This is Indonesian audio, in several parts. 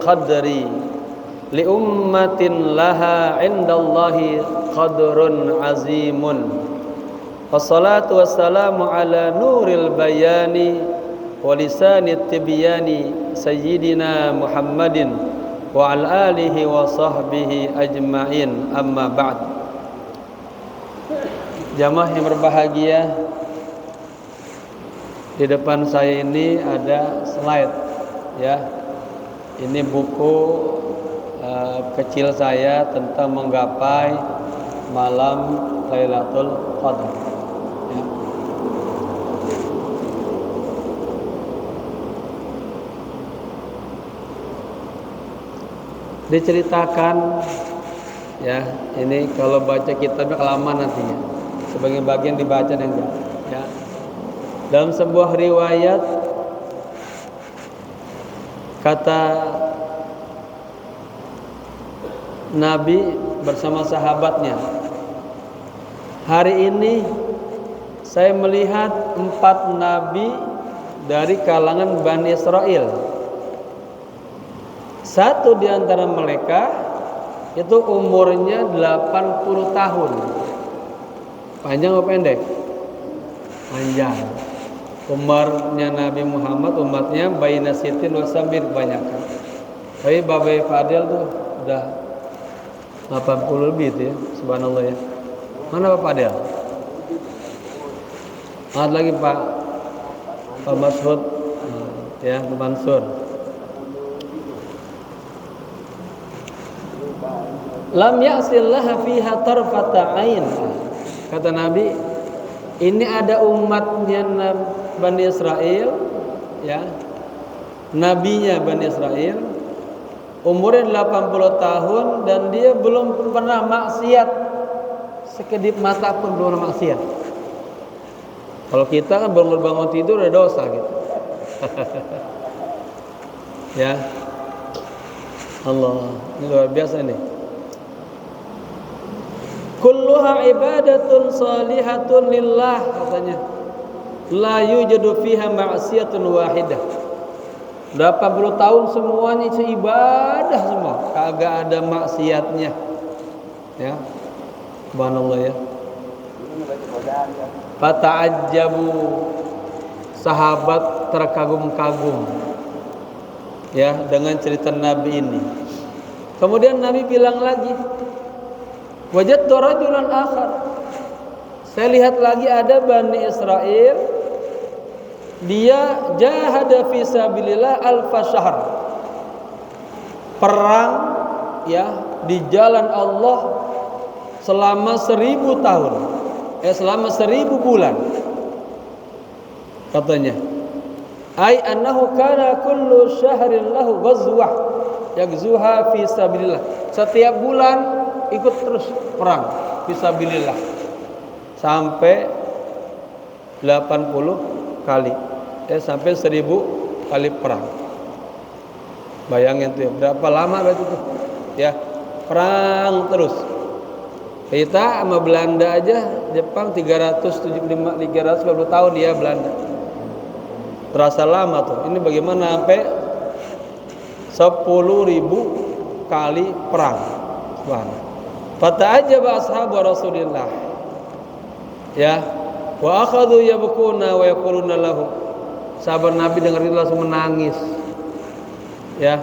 khadri li ummatin laha indallahi qadrun azimun. Wassalatu wassalamu ala nuril bayani wa lisanit tibyani sayyidina Muhammadin wa ala alihi wa sahbihi ajma'in, amma ba'd. Jamaah yang berbahagia, di depan saya ini ada slide ya. Ini buku kecil saya tentang menggapai malam Lailatul Qadar ya. Diceritakan ya, ini kalau baca kitabnya kelamaan nantinya, sebagian bagian dibaca dan enggak ya. Dalam sebuah riwayat kata Nabi bersama sahabatnya, hari ini saya melihat 4 nabi dari kalangan Bani Israel. Satu di antara mereka itu umurnya 80 tahun. Panjang atau pendek? Panjang. Umurnya Nabi Muhammad, umatnya baina sitin wa sabir kebanyakan. Tapi Bapak Fadil tuh udah 80 lebih itu ya, subhanallah ya. Mana Pak Fadil? Ada lagi Pak Mas'ud ya, Pak Mansur. Lam ya'sillaha fiha tarfata ain. Kata Nabi, ini ada umatnya Bani Israel ya, nabinya Bani Israel, umurnya 80 tahun dan dia belum pernah maksiat, sekedip mata pun belum pernah maksiat. Kalau kita kan bangun tidur ada dosa gitu. Ya Allah, ini luar biasa nih. Kulluha ibadatun salihatun lillah, katanya. La yujadu fiha ma'siyatun wahidah. 80 tahun semuanya itu ibadah semua, kagak ada maksiatnya. Ya. Subhanallah ya. Fata'ajjabu, sahabat terkagum-kagum ya dengan cerita Nabi ini. Kemudian Nabi bilang lagi, wajadtu rajulan akhar, saya lihat lagi ada Bani Israel, dia jahada fi sabilillah alfa syahr, perang ya di jalan Allah selama 1000 tahun, selama 1000 bulan katanya. Ai annahu kana kullu syahrin lahu ghazwah yaghzuha fi sabilillah, setiap bulan ikut terus perang fisabilillah sampai 80 kali sampai 1000 kali perang. Bayangin tuh ya, berapa lama berarti tuh ya, perang terus. Kita sama Belanda aja, Jepang 350 tahun ya Belanda, terasa lama tuh. Ini bagaimana sampai 10.000 kali perang. Subhanallah. Fata'ajjaba ashabu Rasulillah ya, wa akhadhu yabkuna wa yaquluna lahu. Sahabat Nabi dengar itu langsung menangis ya,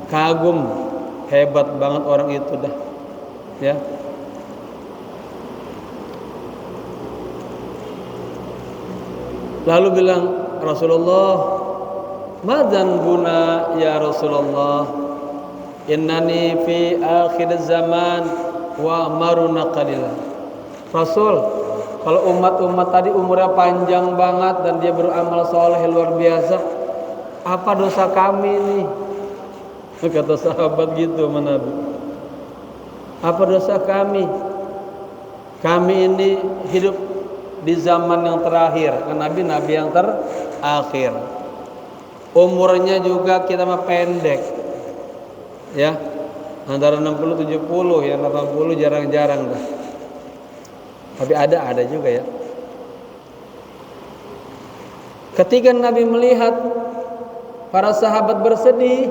kagum, hebat banget orang itu dah ya. Lalu bilang, Rasulullah, madzan guna ya Rasulullah, innani fi akhir zaman wa maruna qalila. Rasul, kalau umat-umat tadi umurnya panjang banget dan dia beramal soleh luar biasa, apa dosa kami nih? Kata sahabat gitu sama Nabi. Apa dosa kami? Kami ini hidup di zaman yang terakhir, kan Nabi yang terakhir. Umurnya juga kita mah pendek. Ya. Antara 60 70 ya, 80 jarang-jarang dah. Tapi ada juga ya. Ketika Nabi melihat para sahabat bersedih,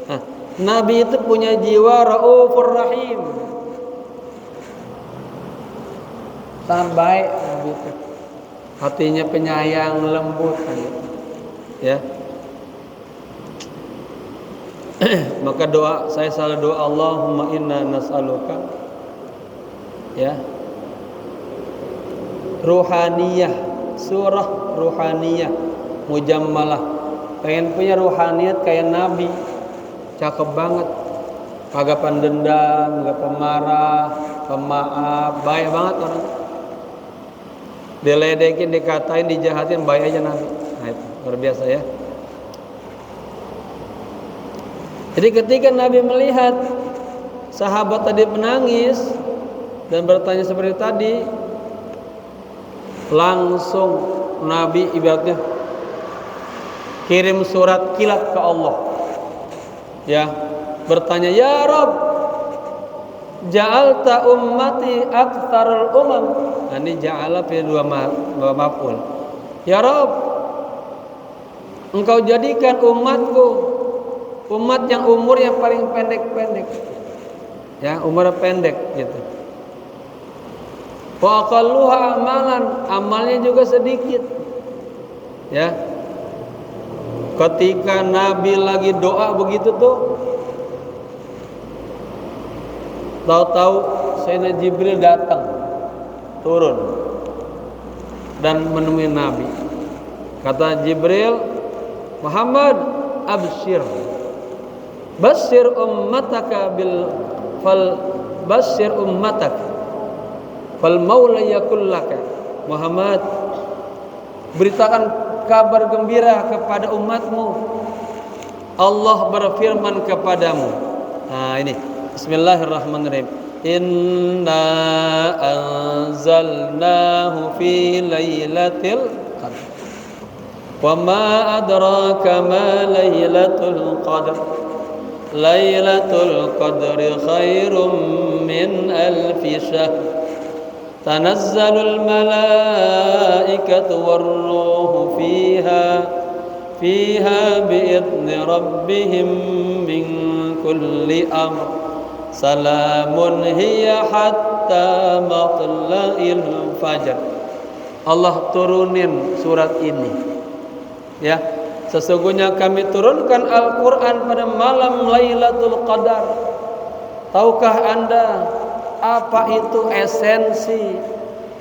Nah, Nabi itu punya jiwa Raufur Rahim. Sangat baik Nabi itu. Hatinya penyayang, lembut gitu. Ya. Maka saya selalu doa, Allahumma inna nas'aluka ya ruhaniyah, surah ruhaniyah mujammalah. Pengen punya ruhaniyat kayak Nabi, cakep banget, kagak pendendam, kagak pemarah, pemaaf, baik banget orang. Diledekin, dikatain, dijahatin, baik aja Nabi. Nah itu luar biasa ya. Jadi ketika Nabi melihat sahabat tadi menangis dan bertanya seperti tadi, langsung Nabi ibaratnya kirim surat kilat ke Allah. Ya, bertanya, "Ya Rabb, ja'alta ummati aktsarul umam." Nah, ini ja'ala fi dua maf'ul. Ya Rabb, Engkau jadikan umatku umat yang umurnya paling pendek-pendek. Ya, umurnya pendek gitu. Wa aqalluha amalan, amalnya juga sedikit. Ya. Ketika Nabi lagi doa begitu tuh, tahu-tahu Sayyidina Jibril datang, turun dan menemui Nabi. Kata Jibril, "Muhammad, absyir. Basyir ummataka basyir ummatak fal maula yakul laka." Muhammad, beritakan kabar gembira kepada umatmu, Allah berfirman kepadamu. Nah ini Bismillahirrahmanirrahim. Inna anzalnahu fi lailatul qadr. Wa ma adraka ma lailatul qadr. Lailatul qadri khairum min alfi syahr. Tanazzalul malaikatu warruhu fiha bi'idni rabbihim min kulli amr. Salamun hiya hatta matla'il fajr. Allah turunin surat ini. Ya. Sesungguhnya kami turunkan Al-Quran pada malam Lailatul Qadar. Tahukah Anda apa itu esensi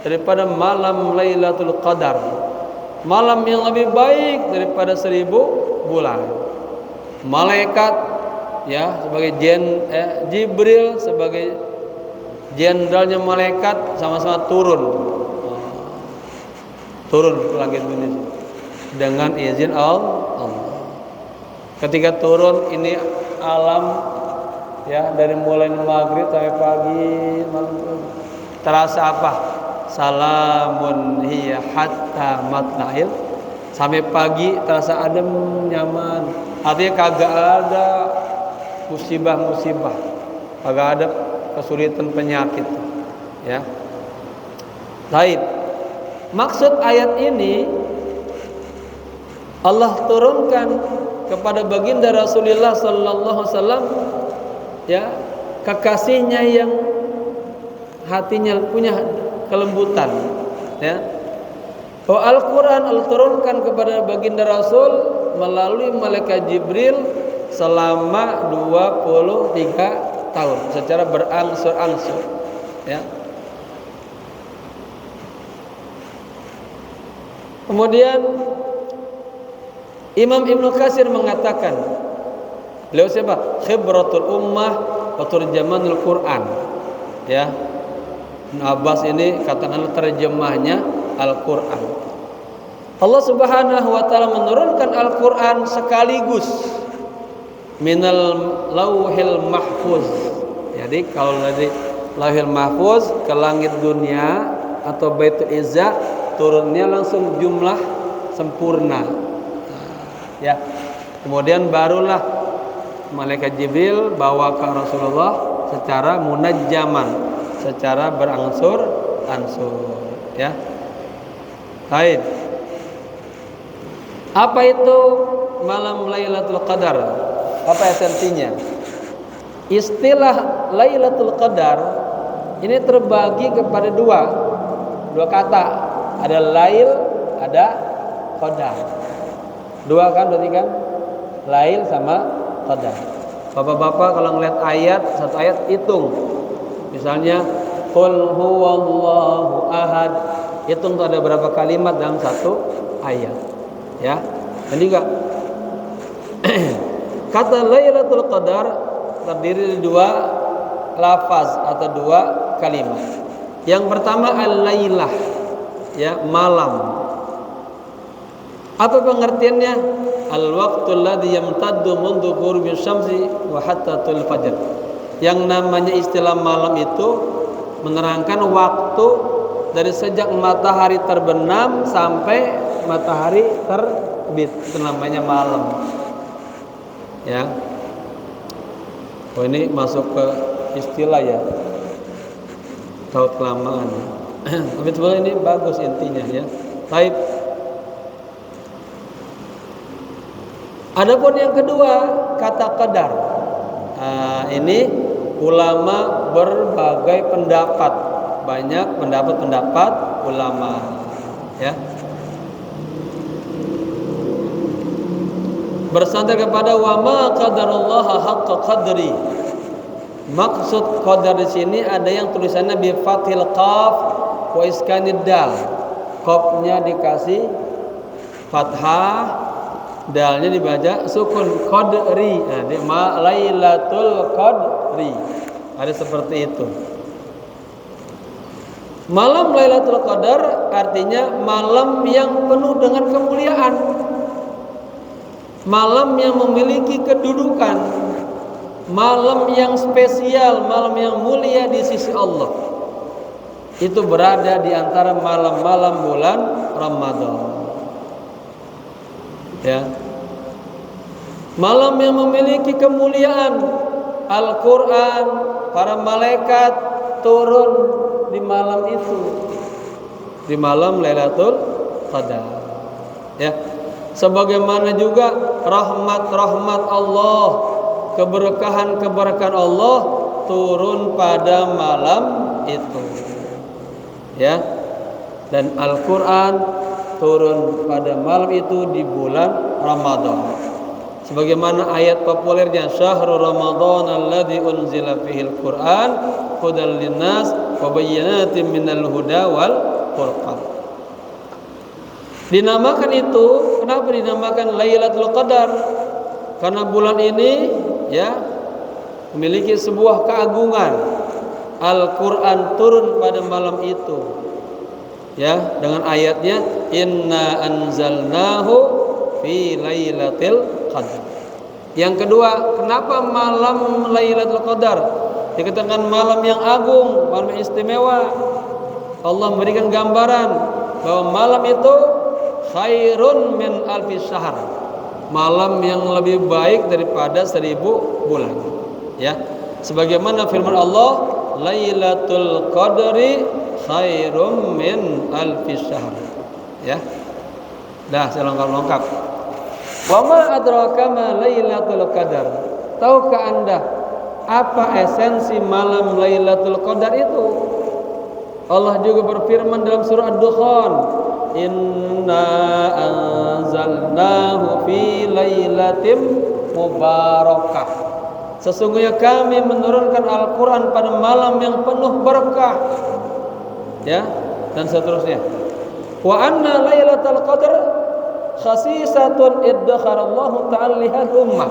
daripada malam Lailatul Qadar? Malam yang lebih baik daripada 1000 bulan. Malaikat ya sebagai Jibril sebagai jenderalnya malaikat sama-sama turun ke langit dunia dengan izin Allah. Ketika turun ini alam ya dari mulai maghrib sampai pagi malam terasa apa? Salamun hiya hatta matla'il, sampai pagi terasa adem nyaman. Artinya kagak ada musibah, kagak ada kesulitan penyakit ya. Baik. Maksud ayat ini Allah turunkan kepada baginda Rasulullah sallallahu alaihi wasallam ya, kekasihnya yang hatinya punya kelembutan ya. Bahwa Al-Qur'an Allah turunkan kepada baginda Rasul melalui malaikat Jibril selama 23 tahun secara berangsur-angsur ya. Kemudian Imam Ibnu Katsir mengatakan, beliau siapa? Khibratul ummah wa turjamanul Quran. Ya. Ibnu Abbas ini katakanlah terjemahnya Al-Qur'an. Allah Subhanahu wa taala menurunkan Al-Qur'an sekaligus minal lauhil mahfuz. Jadi kalau dari lauhil mahfuz ke langit dunia atau Baitul Izzah turunnya langsung jumlah sempurna. Ya, kemudian barulah malaikat Jibril bawa ke Rasulullah secara munajjaman, secara berangsur-angsur. Ya, baik. Apa itu malam Lailatul Qadar? Apa esensinya? Istilah Lailatul Qadar ini terbagi kepada dua kata. Ada lail, ada qadar. Dua kan berarti kan? Lail sama qadar. Bapak-bapak kalau ngeliat ayat, satu ayat hitung. Misalnya qul huwallahu ahad. Hitung tuh ada berapa kalimat dalam satu ayat. Ya. Dan juga kata Lailatul Qadar terdiri dari dua lafaz atau dua kalimat. Yang pertama al-lailah, ya, malam. Apa pengertiannya? Al-waqtul ladzi yamtaddu mundu ghurubi syamsi wa hatta tul fajr. Yang namanya istilah malam itu menerangkan waktu dari sejak matahari terbenam sampai matahari terbit. Itu namanya malam. Ya. Oh, ini masuk ke istilah ya. Tahu kelamaan. Tapi sebenarnya ini bagus intinya ya. Baik. Adapun yang kedua, kata qadar. Ini ulama berbagai pendapat, banyak pendapat ulama, ya. Bersandar kepada wa ma qadarullaha haqqa qadri. Maksud qadar di sini ada yang tulisannya bi fathil qaf wa iskanid dal. Qafnya dikasih fathah, dalnya dibaca sukun, qadri. Nah, Lailatul Qadri. Ada seperti itu. Malam Lailatul Qadar artinya malam yang penuh dengan kemuliaan. Malam yang memiliki kedudukan. Malam yang spesial, malam yang mulia di sisi Allah. Itu berada di antara malam-malam bulan Ramadan. Ya. Malam yang memiliki kemuliaan. Al-Qur'an, para malaikat turun di malam itu. Di malam Lailatul Qadar. Ya. Sebagaimana juga rahmat-rahmat Allah, keberkahan-keberkahan Allah turun pada malam itu. Ya. Dan Al-Qur'an turun pada malam itu di bulan Ramadan. Sebagaimana ayat populernya syahrul Ramadan alladzi unzila fihil Qur'an hudal linnas wa bayyinatin minal huda wal furqan. Dinamakan itu, kenapa dinamakan Lailatul Qadar? Karena bulan ini ya memiliki sebuah keagungan. Al-Qur'an turun pada malam itu. Ya, dengan ayatnya inna anzalnahu fi lailatul qadar. Yang kedua, kenapa malam Lailatul Qadar dikatakan malam yang agung, malam yang istimewa? Allah memberikan gambaran bahwa malam itu khairun min alfi syahr. Malam yang lebih baik daripada 1000 bulan. Ya. Sebagaimana firman Allah, Lailatul Qadri khairum min alfi syahr. Ya. Dah, saya lengkap. Wa ma adraka ma Lailatul Qadar. Tahukah Anda apa esensi malam Lailatul Qadar itu? Allah juga berfirman dalam surah Ad-Dukhan, inna anzalnahu fi lailatin mubarakah. Sesungguhnya kami menurunkan Al-Qur'an pada malam yang penuh berkah. Ya, dan seterusnya. Wa anna lailatul qadar khasisatun iddakharallahu ta'ala lihal ummah.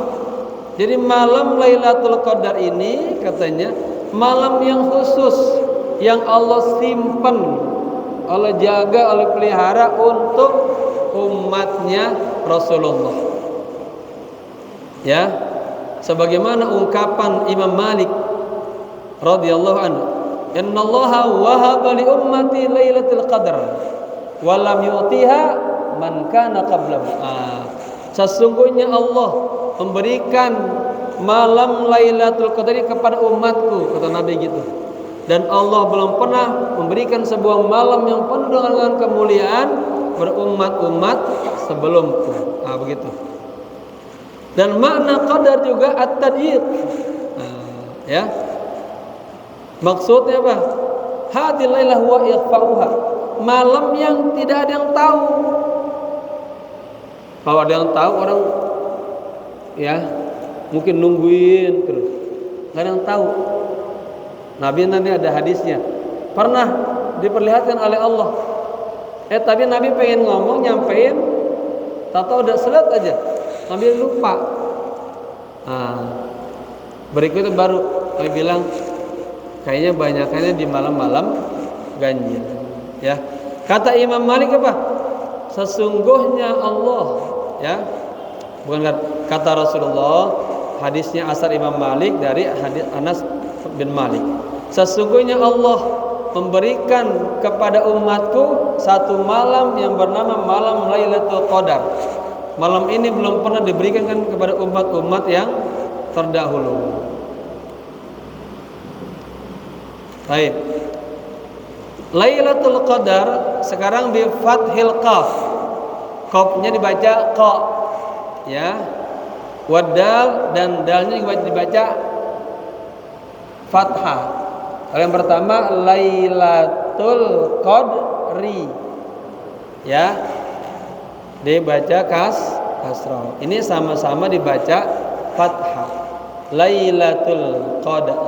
Jadi malam Lailatul Qadar ini katanya malam yang khusus yang Allah simpan, Allah jaga, Allah pelihara untuk umatnya Rasulullah. Ya, sebagaimana ungkapan Imam Malik radhiyallahu anhu, innallaha wahaba li ummati Lailatul Qadar wa lam yu'tiha man kana qablahu. Sesungguhnya Allah memberikan malam Lailatul Qadar kepada umatku, kata Nabi gitu. Dan Allah belum pernah memberikan sebuah malam yang penuh dengan kemuliaan berumat-umat sebelumku. Begitu. Dan makna qadar juga at-tadyiq. Ya. Maksudnya apa? Hadhil lailah wa ikhfa'uha. Malam yang tidak ada yang tahu. Kalau ada yang tahu orang ya mungkin nungguin terus. Enggak ada yang tahu. Nabi nanti ada hadisnya. Pernah diperlihatkan oleh Allah. Tapi Nabi pengen ngomong, nyampein, tahu udah selat aja. Nabi lupa. Berikutnya baru Nabi bilang, kayaknya banyakannya di malam-malam ganjil. Ya, kata Imam Malik apa? Sesungguhnya Allah, ya, bukan kata Rasulullah. Hadisnya asar Imam Malik dari hadis Anas bin Malik. Sesungguhnya Allah memberikan kepada umatku satu malam yang bernama malam Lailatul Qadar. Malam ini belum pernah diberikan kan kepada umat-umat yang terdahulu. Baik. Lailatul Qadar sekarang di fathil qaf. Qafnya dibaca qa. Ya. Wadal dan dalnya dibaca fathah. Yang pertama Lailatul Qadri. Ya. Dibaca kasrah. Ini sama-sama dibaca fathah. Lailatul Qadar.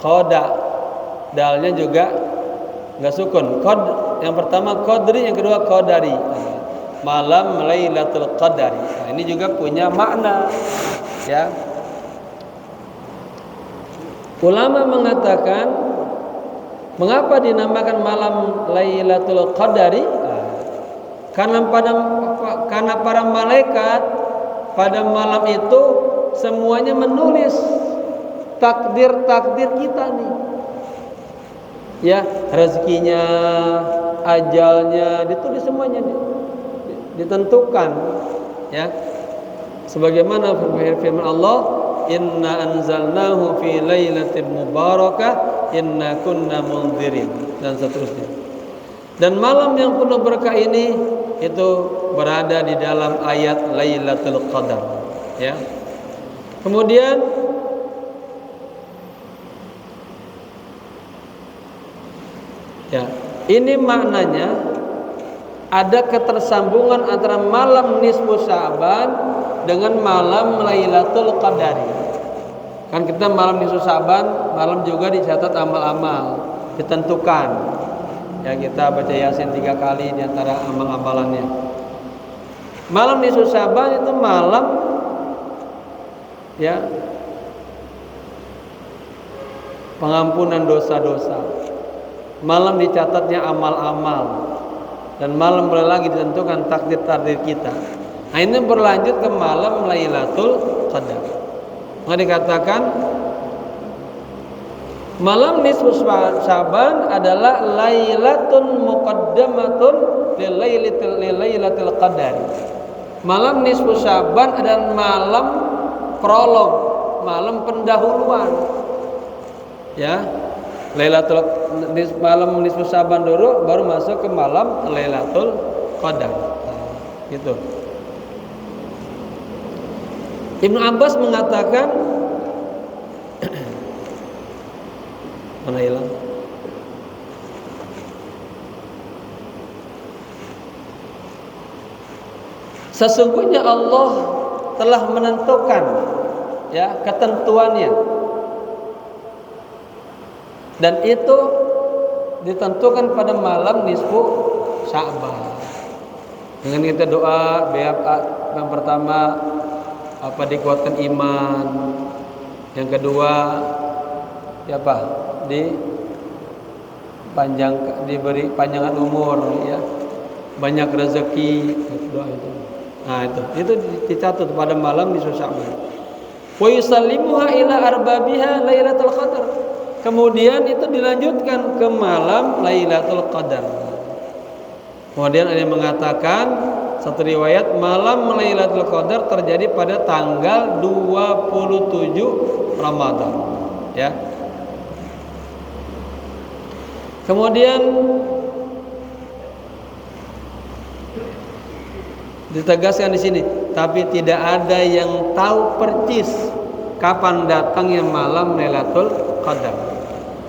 Qada. Dalnya juga enggak sukun. Qad yang pertama Qadri, yang kedua Qadari. Malam Lailatul Qadari. Nah, ini juga punya makna. Ya. Ulama mengatakan mengapa dinamakan malam Lailatul Qadari? Karena para malaikat pada malam itu semuanya menulis takdir-takdir kita nih. Ya, rezekinya, ajalnya ditulis semuanya ditentukan. Ya. Sebagaimana firman Allah, inna anzalnahu fi lailatin mubarakah inna kunna mundzirin, dan seterusnya. Dan malam yang penuh berkah ini itu berada di dalam ayat Lailatul Qadar, ya. Kemudian ya, ini maknanya ada ketersambungan antara malam nisfu Sya'ban dengan malam Lailatul Qadari. Kan kita malam nisfu Sya'ban, malam juga dicatat amal-amal, ditentukan. Ya, kita baca Yasin 3 kali di antara amal-amalannya. Malam nisfu Sya'ban itu malam ya pengampunan dosa-dosa. Malam dicatatnya amal-amal. Dan malam boleh lagi ditentukan takdir-takdir kita. Nah, ini berlanjut ke malam Lailatul Qadar. Maka dikatakan malam nisfu Sya'ban adalah lailatun muqaddamatun lilailatul qadar. Malam nisfu Sya'ban adalah malam prolog, malam pendahuluan. Ya. Malam nisfu Sya'ban dulu baru masuk ke malam Lailatul Qadar. Gitu. Ibnu Abbas mengatakan mana hilang? Sesungguhnya Allah telah menentukan ya ketentuannya. Dan itu ditentukan pada malam nisfu Sya'ban. Dengan kita doa yang pertama dikuatkan iman, yang kedua diberi panjangan umur, ya, banyak rezeki, doa itu. Nah, itu dicatat pada malam nisfu Sya'ban. Wa yusallimuha ila arbabiha Lailatul Qadar. Kemudian itu dilanjutkan ke malam Lailatul Qadar. Kemudian ada yang mengatakan satu riwayat malam Lailatul Qadar terjadi pada tanggal 27 Ramadan, ya. Kemudian Ditegaskan di sini, tapi tidak ada yang tahu percis kapan datangnya malam Lailatul Qadar.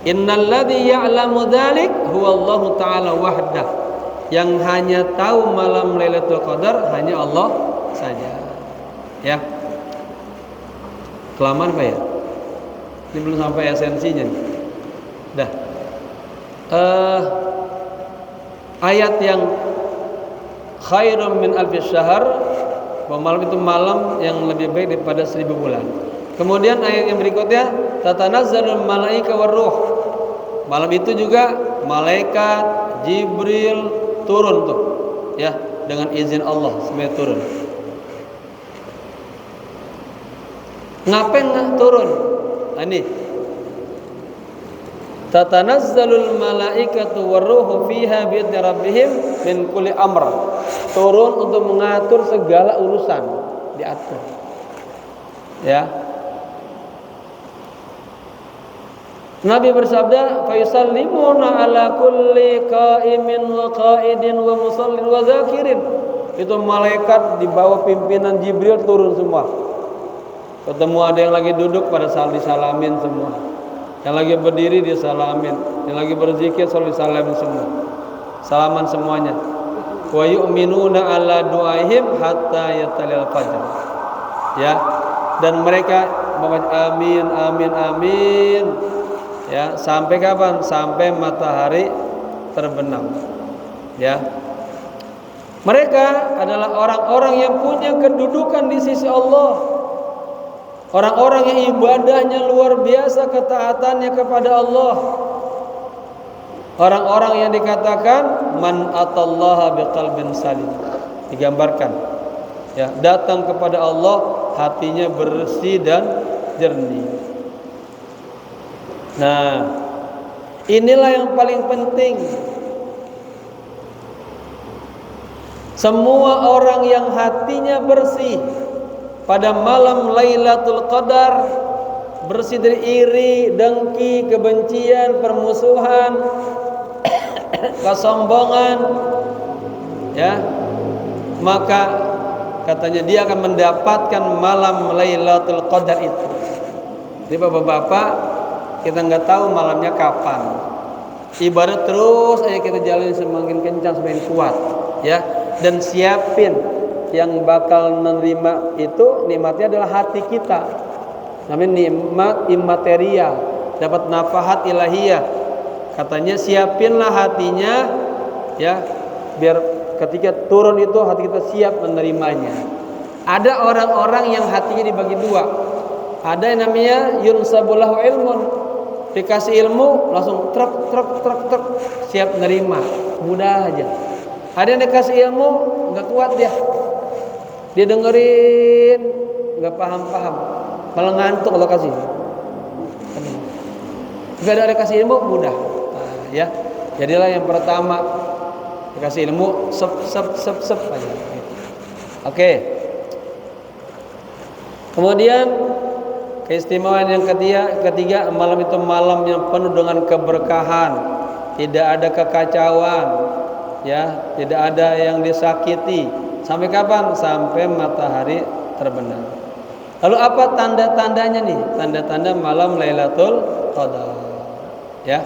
Innalladzi ya'lamu dzalik huwallahu ta'ala wahdah. Yang hanya tahu malam Lailatul Qadar hanya Allah saja. Ya. Kelamaan Pak ya? Ini belum sampai esensinya nih. Dah. Ayat yang khairum min alfi syahr, bahwa malam itu malam yang lebih baik daripada 1000 bulan. Kemudian ayat yang berikutnya, tatanazzalul malaika waruh. Malam itu juga malaikat Jibril turun tuh, ya, dengan izin Allah sampai turun. Ngapain turun? Nah, ini tatanazzalul malaikatu waruhu fiha bi'idzni rabbihim min kulli amr. Turun untuk mengatur segala urusan, diatur. Ya. Nabi bersabda, "Fa yusallimuna ala kulli qa'imin wa qa'idin wa musallin wa zakirin." Itu malaikat di bawah pimpinan Jibril turun semua. Ketemu ada yang lagi duduk pada saat disalamin semua. Yang lagi berdiri disalamin, yang lagi berzikir selalu disalamin semua. Salaman semuanya. Wa yu'minuna ala du'aihim hatta yatalil fajr. Ya. Dan mereka membaca amin amin amin. Ya, sampai kapan? Sampai matahari terbenam. Ya. Mereka adalah orang-orang yang punya kedudukan di sisi Allah. Orang-orang yang ibadahnya luar biasa, ketaatannya kepada Allah. Orang-orang yang dikatakan man atallaha biqalbin salim. Digambarkan, ya, datang kepada Allah hatinya bersih dan jernih. Nah, inilah yang paling penting. Semua orang yang hatinya bersih pada malam Lailatul Qadar, bersih dari iri, dengki, kebencian, permusuhan, kesombongan, ya, maka katanya dia akan mendapatkan malam Lailatul Qadar itu. Jadi bapak-bapak, kita nggak tahu malamnya kapan. Ibarat terus aja kita jalani semakin kencang, semakin kuat, ya. Dan siapin yang bakal menerima itu, nikmatnya adalah hati kita. Namanya nikmat immaterial, dapat nafahat ilahiyah. Katanya siapinlah hatinya, ya, biar ketika turun itu hati kita siap menerimanya. Ada orang-orang yang hatinya dibagi dua. Ada yang namanya yunsabulahu ilmun, dikasih ilmu langsung truk siap menerima, mudah aja. Ada yang dikasih ilmu nggak kuat dia dengerin nggak paham, malah ngantuk kalau kasih. Nggak ada dikasih ilmu mudah. Nah, ya, jadilah yang pertama dikasih ilmu sep aja. Oke. Kemudian keistimewaan yang ketiga, malam itu malam yang penuh dengan keberkahan, tidak ada kekacauan, ya, tidak ada yang disakiti. Sampai kapan? Sampai matahari terbenam. Lalu apa tanda-tandanya nih? Tanda-tanda malam Lailatul Qadar. Ya.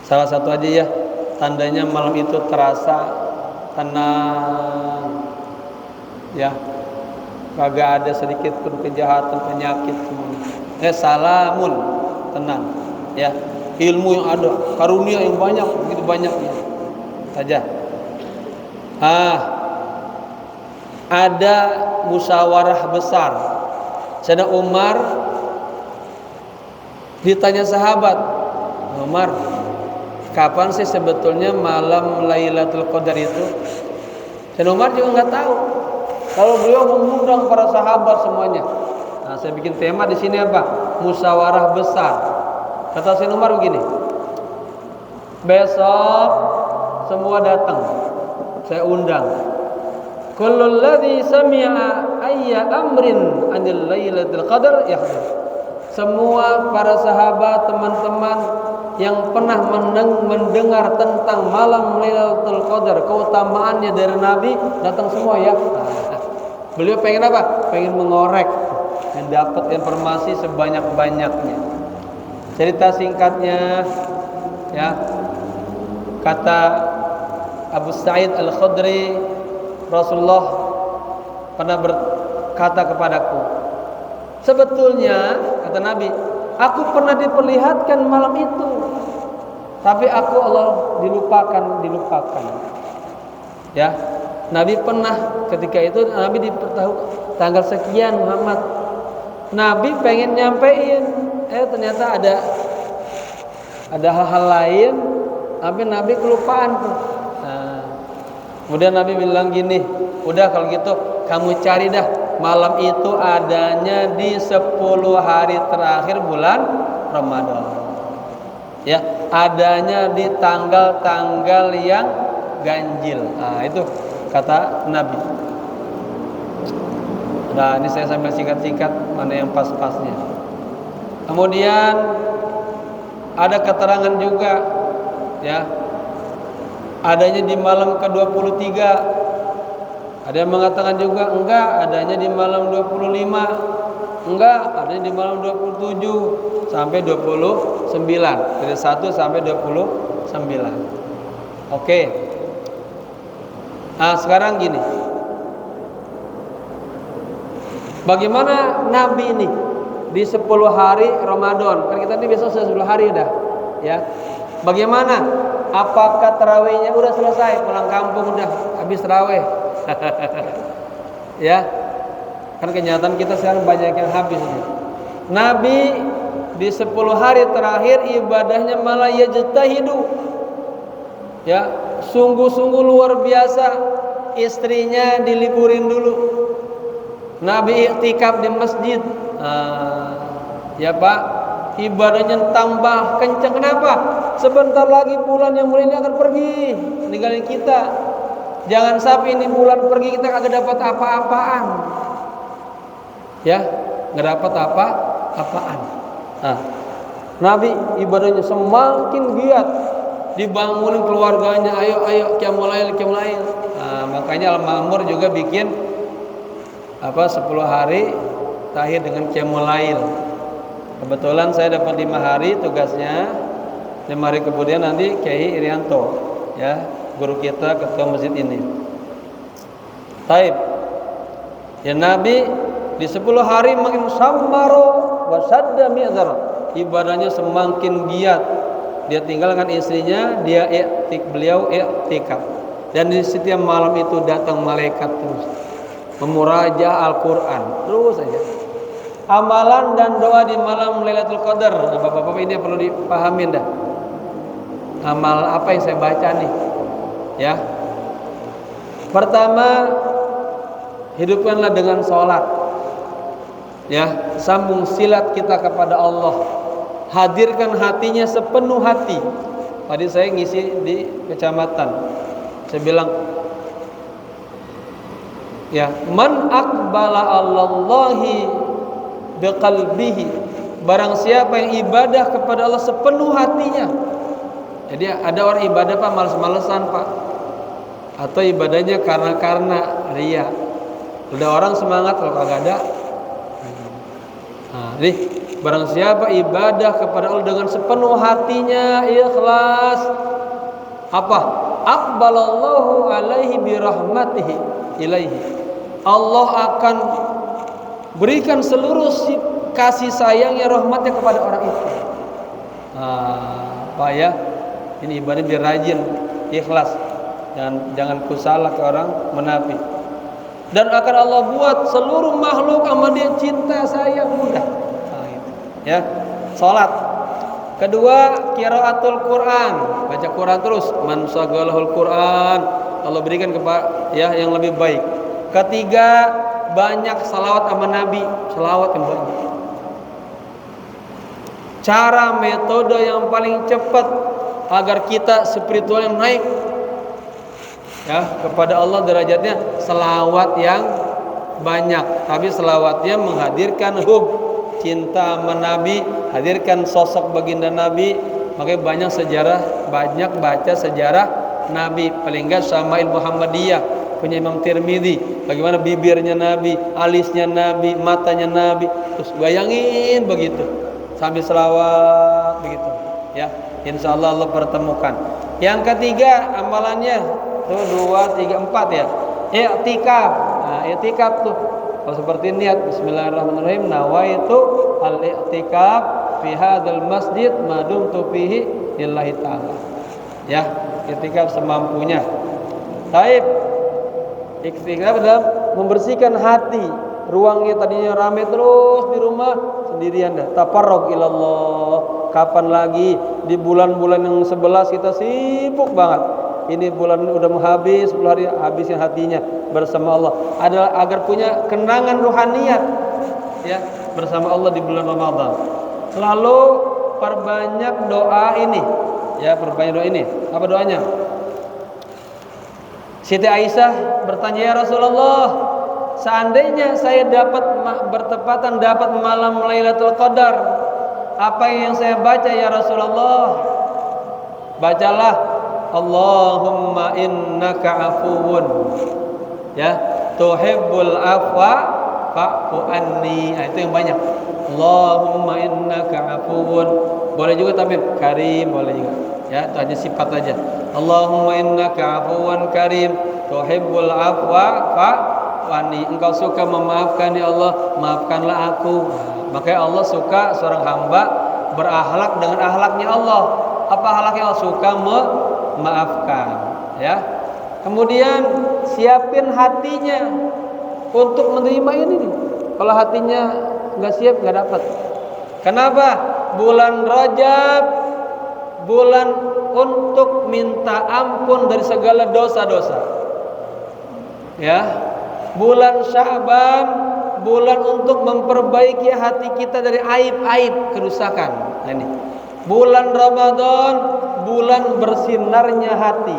Salah satu aja ya, tandanya malam itu terasa tenang. Ya. Kagak ada sedikit pun kejahatan, penyakit semuanya. Salamun, tenang. Ya. Ilmu yang ada, karunia yang banyak, begitu banyaknya. Saja. Ada musyawarah besar. Sayyidina Umar ditanya sahabat, Umar, kapan sih sebetulnya malam Lailatul Qadar itu? Sayyidina Umar juga nggak tahu. Kalau beliau mengundang para sahabat semuanya. Nah, saya bikin tema di sini apa? Musyawarah besar. Kata Sayyidina Umar begini, besok semua datang, saya undang. Kullul ladzi sami'a ayya amrin anil lailatul qadar yahdur. Semua para sahabat, teman-teman yang pernah mendengar tentang malam Lailatul Qadar, keutamaannya dari Nabi, datang semua ya. Beliau pengen apa? Pengen mengorek, mendapat informasi sebanyak-banyaknya. Cerita singkatnya, ya, kata Abu Sa'id Al-Khudri, Rasulullah pernah berkata kepadaku, sebetulnya, kata Nabi, aku pernah diperlihatkan malam itu, tapi aku Allah dilupakan. Ya, Nabi pernah ketika itu Nabi diberitahu tanggal sekian Muhammad. Nabi pengen nyampein, ternyata ada hal-hal lain, tapi Nabi kelupaan tuh. Nah, kemudian Nabi bilang gini, udah kalau gitu kamu cari dah malam itu adanya di 10 hari terakhir bulan Ramadan. Ya, adanya di tanggal-tanggal yang ganjil. Nah, itu kata Nabi. Nah, ini saya sambil singkat-singkat mana yang pas-pasnya. Kemudian ada keterangan juga, ya, adanya di malam ke-23. Ada yang mengatakan juga enggak, adanya di malam 25. Enggak, adanya di malam 27 sampai 29. Dari 1 sampai 29. Oke. Nah, sekarang gini. Bagaimana Nabi ini di 10 hari Ramadan? Kan kita ini besok sudah 10 hari udah, ya. Bagaimana? Apakah tarawihnya udah selesai, pulang kampung udah habis tarawih? Ya, kan kenyataan kita sekarang banyak yang habis. Nabi di 10 hari terakhir ibadahnya malah yajtahidu, ya, sungguh-sungguh luar biasa. Istrinya diliburin dulu, Nabi iktikaf di masjid. Ya Pak, ibadahnya tambah kencang. Kenapa? Sebentar lagi bulan yang mulia ini akan pergi, ninggalin kita. Jangan sampai ini bulan pergi kita kagak dapat apa-apaan. Ya, nggak dapat apa-apaan. Nah, Nabi ibadahnya semakin giat, dibangunin keluarganya, ayo qiyamul lail. Nah, makanya Al-Ma'mur juga bikin 10 hari terakhir dengan qiyamul lail. Kebetulan saya dapat 5 hari tugasnya. 5 hari kemudian nanti Kiai Irianto, ya, guru kita, ketua masjid ini. Taib. Ya, Nabi di 10 hari makin sammaro wa sadda mi'zar. Ibadahnya semakin giat. Dia tinggalkan istrinya, beliau i'tikaf. Dan di setiap malam itu datang malaikat terus memuraja Al-Qur'an terus saja. Amalan dan doa di malam Lailatul Qadar. Nah, Bapak-bapak ini perlu dipahamin dah. Amal apa yang saya baca nih? Ya. Pertama, hidupkanlah dengan sholat. Ya, sambung silat kita kepada Allah. Hadirkan hatinya sepenuh hati. Tadi saya ngisi di kecamatan. Saya bilang, ya, man aqbala Allahi biqalbihi. Barang siapa yang ibadah kepada Allah sepenuh hatinya. Jadi ada orang ibadah Pak males-malesan Pak, atau ibadahnya karena ria. Ada orang semangat kalau kagak ada. Nah, jadi barang siapa ibadah kepada Allah dengan sepenuh hatinya, ikhlas, apa? Aqbalallahu alaihi birahmatihi ilaihi. Allah akan berikan seluruh kasih sayangnya, rahmatnya kepada orang itu. Pak ya, ini ibadah biar rajin, ikhlas, jangan kusala ke orang munafik. Dan akan Allah buat seluruh makhluk sama dia cinta sayang mudah. Ya, salat. Kedua, qiraatul Quran, baca Quran terus. Man sagalahul Quran, Allah berikan kepada yang lebih baik. Ketiga, banyak salawat sama Nabi, salawat yang banyak. Cara metode yang paling cepat agar kita spiritual yang naik, ya, kepada Allah derajatnya, selawat yang banyak. Tapi selawatnya menghadirkan hub, cinta sama Nabi, hadirkan sosok baginda Nabi, Makanya banyak baca sejarah Nabi, paling enggak Syama'il Muhammadiyah punya Imam Tirmidzi, bagaimana bibirnya Nabi, alisnya Nabi, matanya Nabi, terus bayangin begitu sambil selawat begitu ya. Insyaallah Allah pertemukan. Yang ketiga amalannya tuh 2, 3, 4 ya. I'tikaf. Nah, i'tikaf tuh kalau seperti niat bismillahirrahmanirrahim, nawaitu al-i'tikaf fi hadzal masjid ma dumtu fihi lillahi ta'ala. Ya, i'tikaf semampunya. Taib. I'tikaf adalah membersihkan hati. Ruangnya tadinya ramai terus di rumah, sendirian dah. Tafarrug ilallah. Kapan lagi di bulan-bulan yang 11 kita sibuk banget. Ini bulan udah mau habis, 10 hari habisin hatinya bersama Allah. Adalah agar punya kenangan rohaniat ya bersama Allah di bulan Ramadan. Lalu perbanyak doa ini. Ya, perbanyak doa ini. Apa doanya? Siti Aisyah bertanya, "Ya Rasulullah, seandainya saya bertepatan dapat malam Lailatul Qadar, apa yang saya baca ya Rasulullah?" Bacalah Allahumma innaka afuwun ya tuhibbul afwa fa'fu anni. Nah, itu yang banyak. Allahumma innaka afuwun. Boleh juga tapi karim, boleh juga. Ya, itu hanya sifat aja. Allahumma innaka afuwan karim tuhibbul afwa fa'fu anni. Engkau suka memaafkan ya Allah, maafkanlah aku. Makanya Allah suka seorang hamba berakhlak dengan akhlaknya Allah. Apa akhlaknya Allah? Suka memaafkan ya. Kemudian siapin hatinya untuk menerima ini nih. Kalau hatinya nggak siap, nggak dapat. Kenapa? Bulan Rajab bulan untuk minta ampun dari segala dosa-dosa ya. Bulan Sya'ban bulan untuk memperbaiki hati kita dari aib-aib kerusakan. Nah, ini bulan Ramadan bulan bersinarnya hati.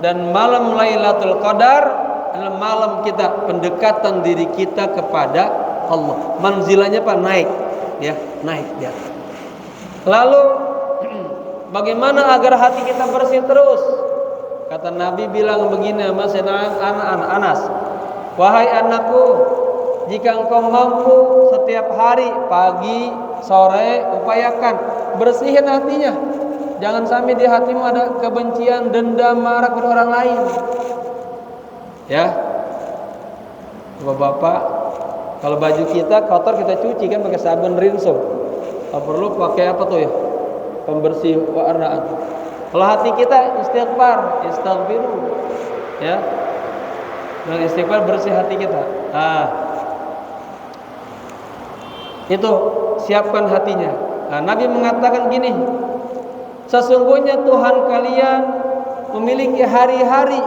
Dan malam Lailatul Qadar adalah malam kita pendekatan diri kita kepada Allah. Manzilahnya apa? Naik ya, naik ya. Lalu bagaimana agar hati kita bersih terus? Kata Nabi bilang begini sama Anas, "Wahai anakku, jika engkau mampu setiap hari pagi, sore, upayakan bersihin hatinya. Jangan sampai di hatimu ada kebencian, dendam, marah kepada orang lain." Ya, Bapak-bapak, kalau baju kita kotor kita cuci kan pakai sabun rinso. Kalau perlu pakai apa tuh ya? Pembersih warna. Kalau hati kita istighfar, istaghfiru, ya. Dengan istighfar bersih hati kita. Nah, itu siapkan hatinya. Nah, Nabi mengatakan gini, sesungguhnya Tuhan kalian memiliki hari-hari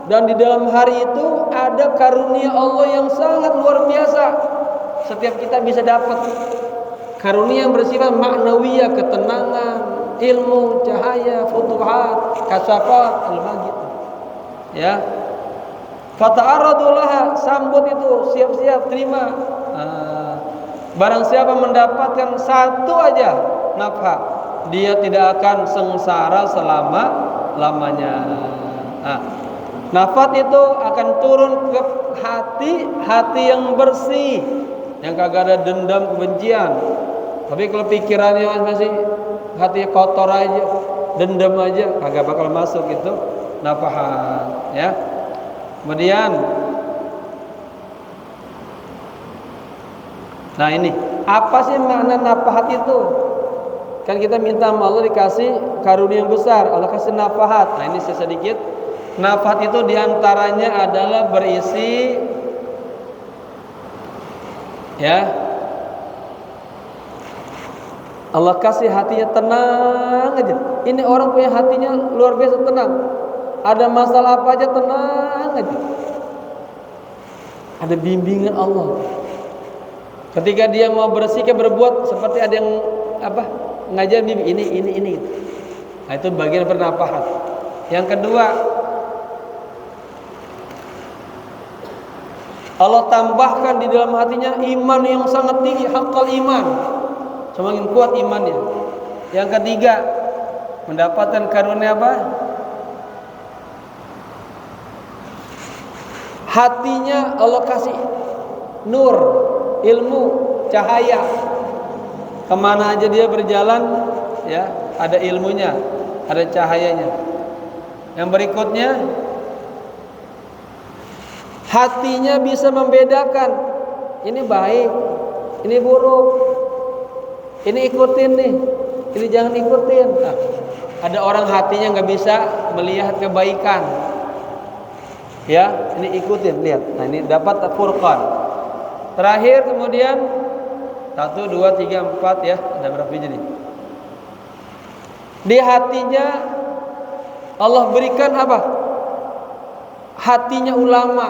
dan di dalam hari itu ada karunia Allah yang sangat luar biasa. Setiap kita bisa dapat karunia yang bersifat maknawiyah, ketenangan, ilmu, cahaya, futuhat, kasyafat, al-magid. Ya. Fata'arradu laha, sambut itu, siap-siap terima. Barang siapa mendapatkan satu aja nafkah, dia tidak akan sengsara selama-lamanya. Nafat itu akan turun ke hati yang bersih, yang kagak ada dendam kebencian. Tapi kalau pikirannya masih hati kotor aja, dendam aja, kagak bakal masuk itu nafahat ya. Kemudian nah ini apa sih makna nafahat itu? Kan kita minta sama Allah dikasih karunia yang besar, Allah kasih nafahat. Nah ini sedikit. Nafahat itu diantaranya adalah berisi ya, Allah kasih hatinya tenang aja. Ini orang punya hatinya luar biasa tenang. Ada masalah apa aja tenang aja. Ada bimbingan Allah. Ketika dia mau bersikap berbuat seperti ada yang ngajar bimbing ini. Nah, itu bagian bernafahat. Yang kedua, Allah tambahkan di dalam hatinya iman yang sangat tinggi, haqqal iman. Semakin kuat imannya. Yang ketiga, mendapatkan karunia apa? Hatinya Allah kasih nur, ilmu, cahaya. Kemana aja dia berjalan, ya, ada ilmunya, ada cahayanya. Yang berikutnya, hatinya bisa membedakan ini baik, ini buruk, ini ikutin nih, ini jangan ikutin. Nah, ada orang hatinya nggak bisa melihat kebaikan, ya, ini ikutin, lihat. Nah, ini dapat furqan. Terakhir kemudian 1, 2, 3, 4, ya, ada berapa biji nih? Di hatinya Allah berikan apa? Hatinya ulama.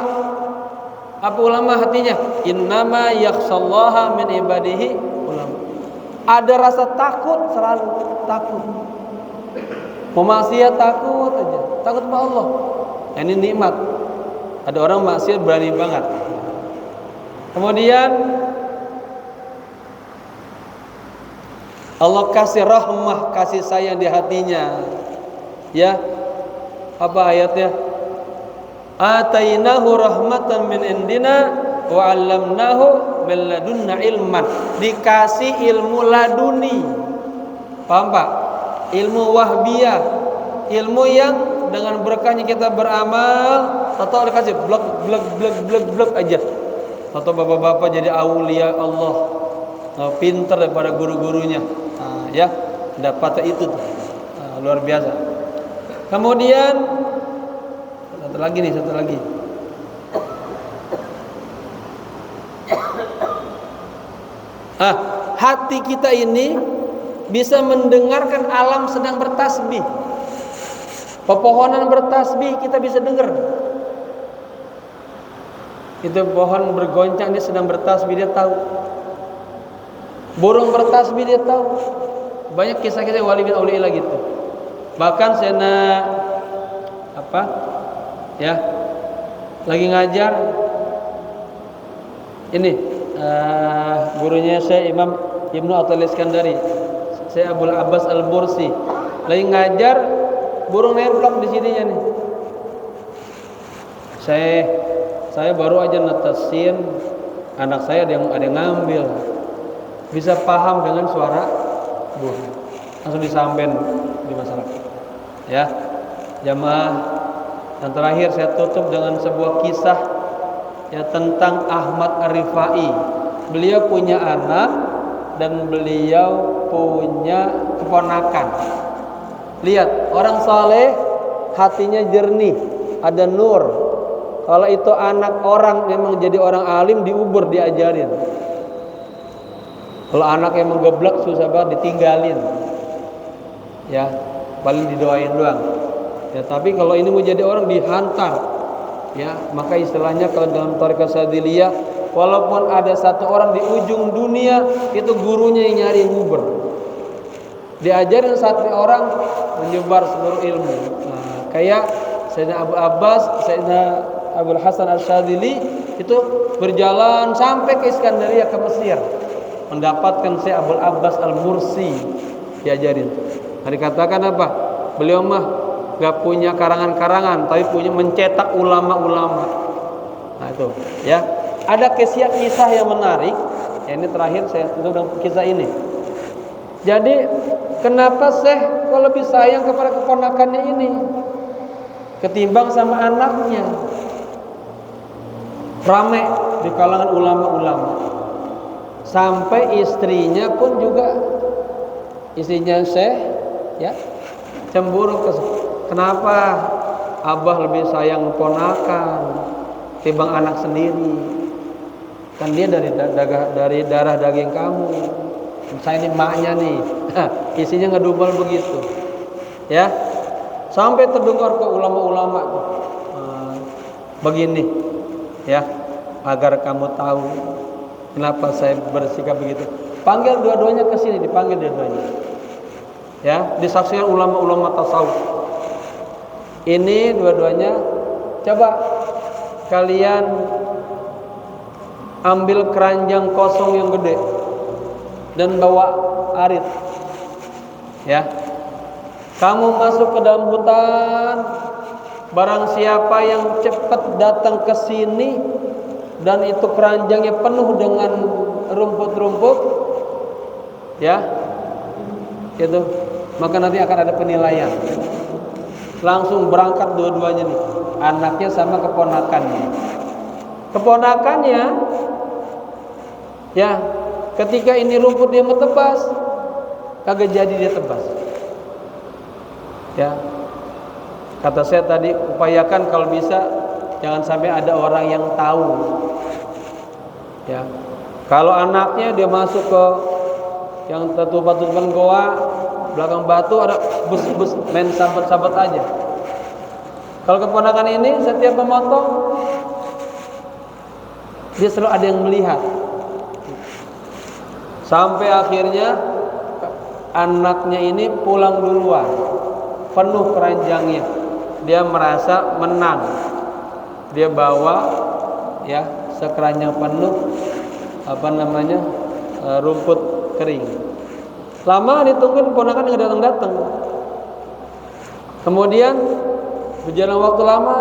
Apa ulama hatinya? Innama yakhshallaha min ibadihi ulama. Ada rasa takut, selalu takut. Mau maksiat takut aja, takut sama Allah. Nah, ini nikmat. Ada orang maksiat berani banget. Kemudian Allah kasih rahmah, kasih sayang di hatinya. Ya. Apa ayatnya? Atainahu rahmatan min indina wa 'allamnahu min ladunna ilman. Dikasih ilmu laduni. Paham Pak? Ilmu wahbiyah, ilmu yang dengan berkahnya kita beramal, atau dikasih blek aja. Atau bapak-bapak jadi aulia Allah, pintar daripada guru-gurunya. Nah, ya, dapat itu tuh. Nah, luar biasa. Kemudian satu lagi. Hati kita ini bisa mendengarkan alam sedang bertasbih. Pepohonan bertasbih kita bisa dengar. Itu pohon bergoncang, dia sedang bertasbih, dia tahu. Burung bertasbih, dia tahu. Banyak kisah-kisah wali bin auliya gitu. Bahkan Sayyidina lagi ngajar ini gurunya saya Imam Ibnu Athaillah Iskandari, saya Abul Abbas Al-Bursi, lagi ngajar, burung nemplok di sininya nih. Saya baru aja netesin, anak saya ada yang ngambil, bisa paham dengan suara burung, langsung disampein di masyarakat. Ya, jamaah. Dan terakhir saya tutup dengan sebuah kisah, ya, tentang Ahmad Ar-Rifai. Beliau punya anak dan beliau punya keponakan. Lihat, orang saleh hatinya jernih, ada nur. Kalau itu anak orang memang jadi orang alim, diubur, diajarin. Kalau anak yang menggeblek, susah banget, ditinggalin. Ya, paling didoain doang. Ya, tapi kalau ini mau jadi orang, dihantar. Ya, maka istilahnya kalau dalam Thariqah Syadziliyah, walaupun ada satu orang di ujung dunia, itu gurunya yang nyari nguber. Diajarin satu orang, menyebar seluruh ilmu. Nah, kayak Sayyidina Abu Abbas, Sayyidina Abul Hasan Asy-Syadzili itu berjalan sampai ke Iskandaria, ke Mesir, mendapatkan Syekh Abul Abbas Al-Mursi, diajarin. Nah, dikatakan apa? Beliau mah gak punya karangan-karangan, tapi punya mencetak ulama-ulama. Nah, itu, ya. Ada kisah yang menarik. Ya, ini terakhir saya tutup kisah ini. Jadi, kenapa Syekh kok lebih sayang kepada keponakannya ini ketimbang sama anaknya? Rame di kalangan ulama-ulama. Sampai istrinya pun juga, istrinya Syekh, ya, cemburu. Kenapa Abah lebih sayang ponakan timbang anak sendiri? Kan dia dari darah daging kamu. Saya ini maknya nih. Isinya ngedumel begitu. Ya. Sampai terdengar ke ulama-ulama tuh. Begini, ya, agar kamu tahu kenapa saya bersikap begitu. Panggil dua-duanya ke sini, dipanggil dua-duanya. Ya, disaksikan ulama-ulama tasawuf. Ini dua-duanya, coba kalian ambil keranjang kosong yang gede dan bawa arit. Ya. Kamu masuk ke dalam hutan, barang siapa yang cepat datang ke sini dan itu keranjangnya penuh dengan rumput-rumput, ya, itu, maka nanti akan ada penilaian. Langsung berangkat dua-duanya nih, anaknya sama keponakannya. Keponakannya, ya, ketika ini rumput dia mau tebas, kagak jadi dia tebas. Ya, kata saya tadi, upayakan kalau bisa jangan sampai ada orang yang tahu. Ya, kalau anaknya dia masuk ke yang batu-batuan goa, belakang batu ada bus-bus main sabat-sabat aja. Kalau keponakan ini setiap memotong, dia selalu ada yang melihat. Sampai akhirnya anaknya ini pulang duluan, penuh keranjangnya. Dia merasa menang. Dia bawa, ya, sekeranjang penuh rumput kering. Lama ditungguin, ponakan nggak datang-datang. Kemudian berjalan waktu lama,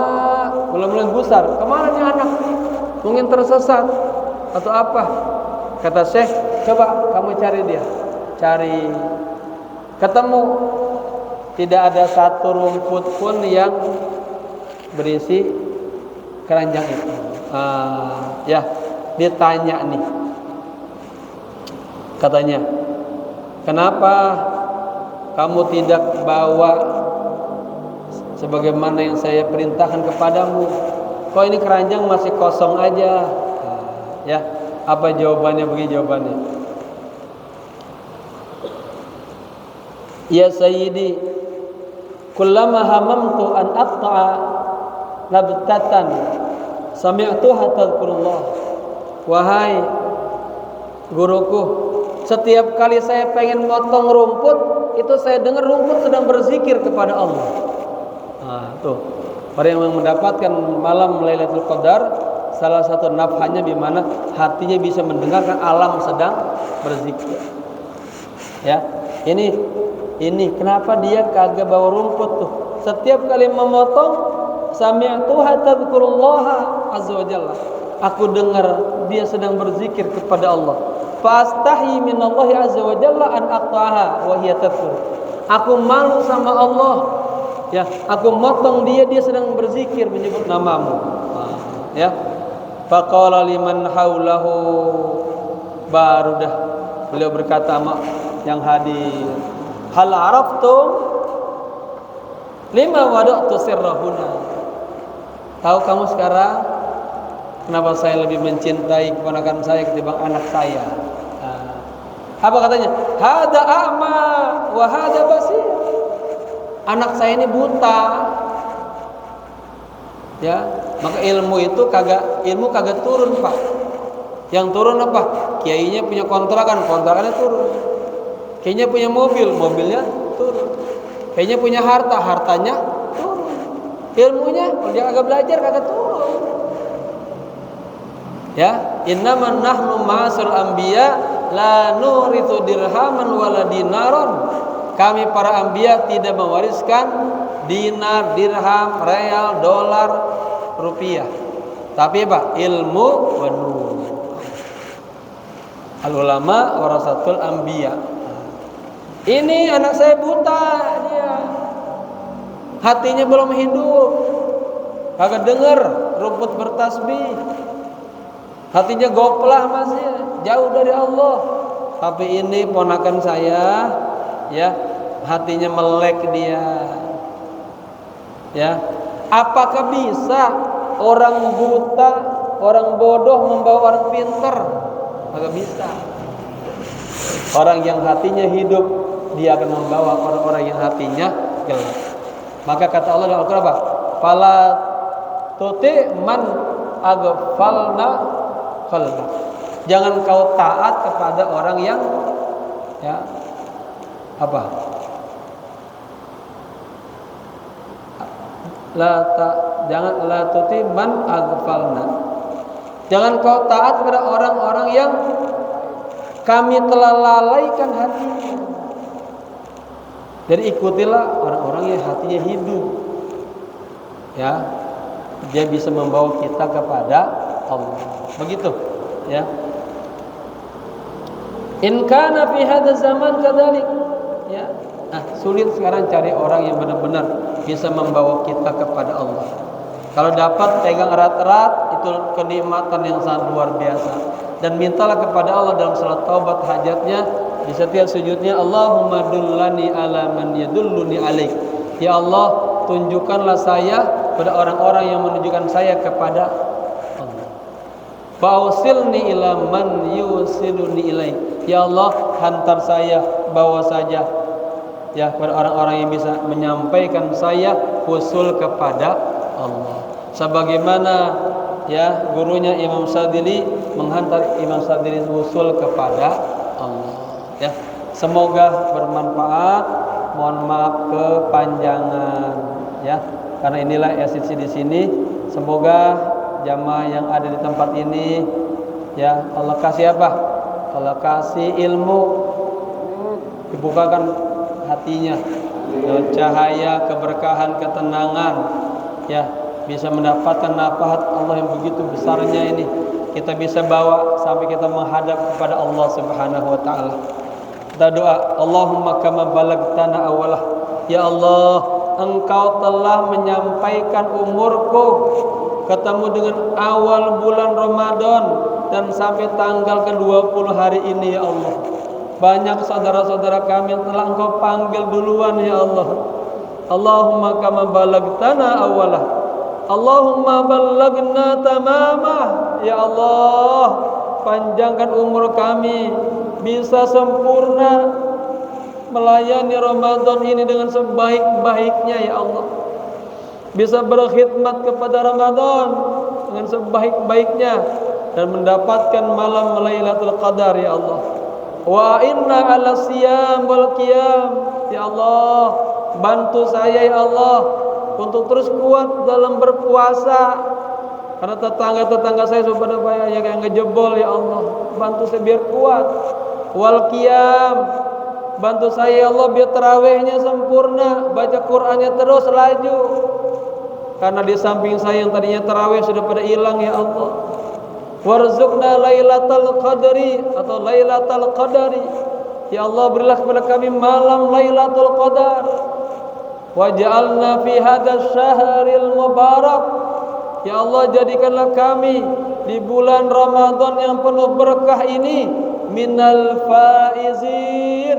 mulai gusar. Kemana nih anak? Mungkin tersesat atau apa? Kata Syekh, coba kamu cari dia. Cari, ketemu. Tidak ada satu rumput pun yang berisi keranjang itu. Ya, dia tanya nih, katanya, kenapa kamu tidak bawa sebagaimana yang saya perintahkan kepadamu? Kok ini keranjang masih kosong aja? Ya, apa jawabannya? Begini jawabannya. Ya Sayyidi, kullama hamamtu an aqta'a nabtatan sami'tuha tadhkurullah. Wahai guruku, setiap kali saya pengen motong rumput, itu saya dengar rumput sedang berzikir kepada Allah. Tuh, orang yang mendapatkan malam Lailatul Qadar, salah satu nafhanya di mana hatinya bisa mendengarkan alam sedang berzikir. Ya, ini kenapa dia kagak bawa rumput tuh? Setiap kali memotong, sami'tuha tadhkurullah azza wa jalla. Aku dengar dia sedang berzikir kepada Allah. Fastahi minallahi azza wa jalla an aqtaha wa hiya tadhkur. Aku malu sama Allah. Ya, aku motong dia sedang berzikir menyebut namamu. Ya. Faqala liman haulahu, baru dah beliau berkata sama yang hadir, hal araftum lima wada'tu sirrahuna. Tahu kamu sekarang kenapa saya lebih mencintai keponakan saya ketimbang anak saya? Apa katanya? Hada a'ma wa hada basir. Anak saya ini buta. Ya, maka ilmu kagak turun, Pak. Yang turun apa? Kiainya punya kontrakannya turun. Kiainya punya mobilnya turun. Kiainya punya hartanya turun. Ilmunya kalau dia kagak belajar kagak turun. Ya, innaman nahnu ma'asal anbiya la nurithu dirhaman wala dinaron. Kami para anbiya tidak mewariskan dinar, dirham, real, dolar, rupiah. Tapi apa? Ilmu wa nur. Al ulama warasatul anbiya. Ini anak saya buta, dia hatinya belum hidup, kagak dengar rumput bertasbih, hatinya goplah masih jauh dari Allah. Tapi ini ponakan saya, ya, hatinya melek dia. Ya, apakah bisa orang buta, orang bodoh membawa orang pintar? Kagak bisa. Orang yang hatinya hidup, dia akan membawa orang-orang yang hatinya gelap. Maka kata Allah dalam Al-Qur'an apa? Fala tuti man aghfalna qalba. Jangan kau taat kepada orang yang, ya, apa? Jangan la tuti man aghfalna. Jangan kau taat kepada orang-orang yang kami telah lalaikan hatinya. Jadi ikutilah orang-orang yang hatinya hidup. Ya. Dia bisa membawa kita kepada Allah. Begitu, ya. In kana fi hadzal zaman kadzalik. Ya. Nah, sulit sekarang cari orang yang benar-benar bisa membawa kita kepada Allah. Kalau dapat pegang erat-erat, itu kenikmatan yang sangat luar biasa. Dan mintalah kepada Allah dalam salat taubat hajatnya, di setiap sujudnya, Allahumma dullani ala man yadulluni alaik. Ya Allah, tunjukkanlah saya pada orang-orang yang menunjukkan saya kepada Allah. Fausilni ila man yusiluni ilaik. Ya Allah, hantar saya, bawa saja ya kepada orang-orang yang bisa menyampaikan saya usul kepada Allah. Sebagaimana ya gurunya Imam Sadili menghantar Imam Sadili usul kepada Allah. Ya, semoga bermanfaat. Mohon maaf kepanjangan ya. Karena inilah esensi di sini. Semoga jamaah yang ada di tempat ini ya Allah kasih apa? Allah kasih ilmu, dibukakan hatinya, cahaya, keberkahan, ketenangan, ya bisa mendapatkan nafas Allah yang begitu besarnya ini. Kita bisa bawa sampai kita menghadap kepada Allah Subhanahu wa taala. Kita doa, Allahumma kama balagtana awalah. Ya Allah, Engkau telah menyampaikan umurku ketemu dengan awal bulan Ramadan dan sampai tanggal ke-20 hari ini ya Allah. Banyak saudara-saudara kami yang telah Engkau panggil duluan ya Allah. Allahumma kama balagtana awalah. Allahumma balagna tamamah. Ya Allah, panjangkan umur kami bisa sempurna melayani Ramadan ini dengan sebaik-baiknya ya Allah. Bisa berkhidmat kepada Ramadan dengan sebaik-baiknya dan mendapatkan malam Lailatul Qadar ya Allah. Wa inna ala siyam wal qiyam ya Allah, bantu saya ya Allah untuk terus kuat dalam berpuasa. Karena tetangga-tetangga saya sudah banyak yang ngejebol ya Allah. Bantu saya biar kuat. Wal qiyam, bantu saya ya Allah biar tarawihnya sempurna, baca Qur'annya terus laju. Karena di samping saya yang tadinya tarawih sudah pada hilang ya Allah. Warzuqna lailatul qadri atau lailatul qadari. Ya Allah, berilah kepada kami malam Lailatul Qadar. Waj'alna fi hadzal syahril mubarak. Ya Allah, jadikanlah kami di bulan Ramadan yang penuh berkah ini minal faizin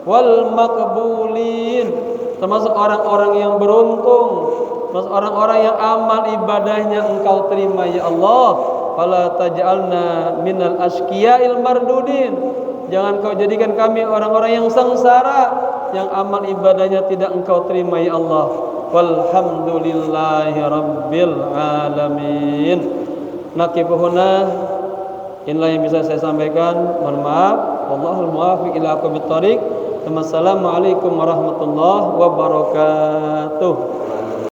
wal maqbulin, termasuk orang-orang yang beruntung, termasuk orang-orang yang amal ibadahnya Engkau terima ya Allah. Fala taj'alna minal asqiya'il mardudin. Jangan Kau jadikan kami orang-orang yang sengsara, yang amal ibadahnya tidak Engkau terima ya Allah. Walhamdulillahi rabbil alamin. Naqibuhuna, inilah yang bisa saya sampaikan. Mohon maaf. Wallahul muwaffiq ila aqwamit thoriq. Wassalamualaikum warahmatullahi wabarakatuh.